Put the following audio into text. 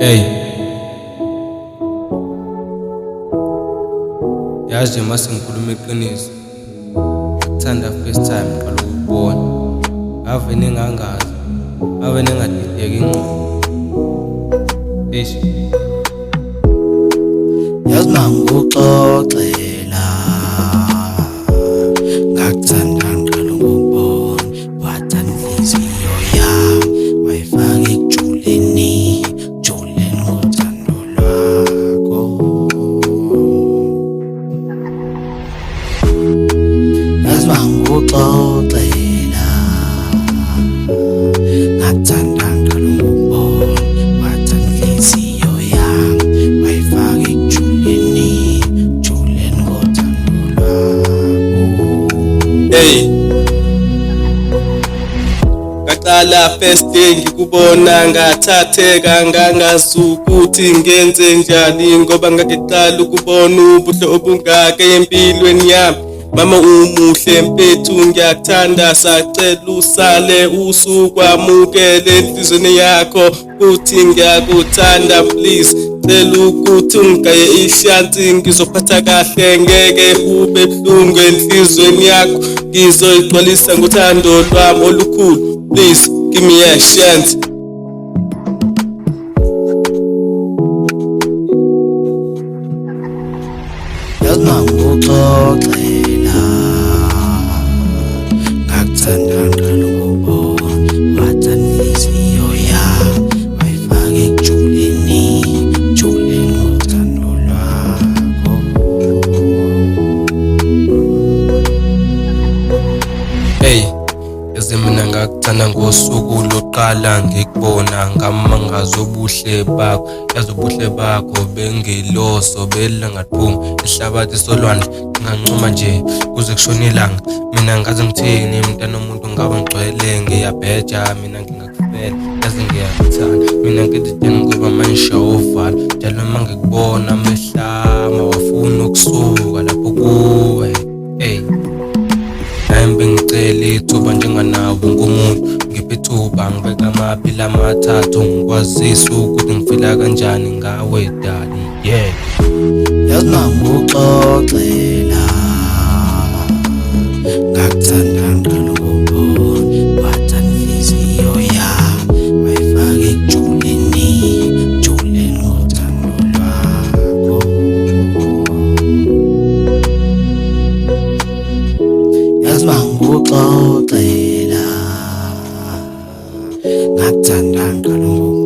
Hey, yazi nje mase ngikhuluma iqiniso. Ngikuthanda first time ngiqala ukukubona. Ngavele ngangazi. Ngavele ngadideka ingqondo. Eish. Yazi manguxoxela ngakuthanda ngiqala ukubona wathanda inhliziyo yami wayifaka ekujuleni ngothando lwakho. Yazi manguxoxela ngakuthanda ngiqala ukubona wathanda inhliziyo yami wayifaka ekujuleni ngothando lwakho. Hey. Ngaqala first day ngikubona ngathatheka ngangazi ukuthi ngenze njani ngoba ngakiqala ukubona ubuhle obungaka empilweni yami. Mama umuhle mpethu ngiyakuthanda sacela usale usukwamukele enhlizweni yakho uthi ngiyakuthanda please cela ukuthi ungigaye ishansi ngizophatha kahle ngeke ube buhlungu enhlizweni yakho ngizoyigcwalisa ngothando lwami olukhulu please give me a chance. Yazi manguxoxela ngakuthanda ngiqala ukubona wathanda inhliziyo yami wayifaka ekujuleni ngothando lwakho. Hey, yazi mina ngakuthanda ngosuku lokuqala ngikubona ngamangaza obuhle bakho. Yazi ubuhle bakho bengiloso belangaphuma ihlabathi solwandle ngancuma nje kuze kushone ilanga. Mina ngaze ngithini mntana omuntu ngabe ngigcwele ngiyabheja mina ngingakufela yazi ngiyakuthanda mina ngididene ngoba manje ovala njalo mangikubona mehlama wafuna ukusuka lapho kuwe. Hey, nami ngicela ithuba njenganawe ngumuntu ngiphe ithuba ngibeka amaphila amathathu ngikwazisa ukuthi ngifila kanjani ngawe dali. Yeah. Yazi manguxoxela ngakuthanda ngiqala ukubona wathanda inhliziyo yami wayifaka ekujuleni ngothando lwakho. Yazi manguxoxela ngakuthanda ngiqala ukubona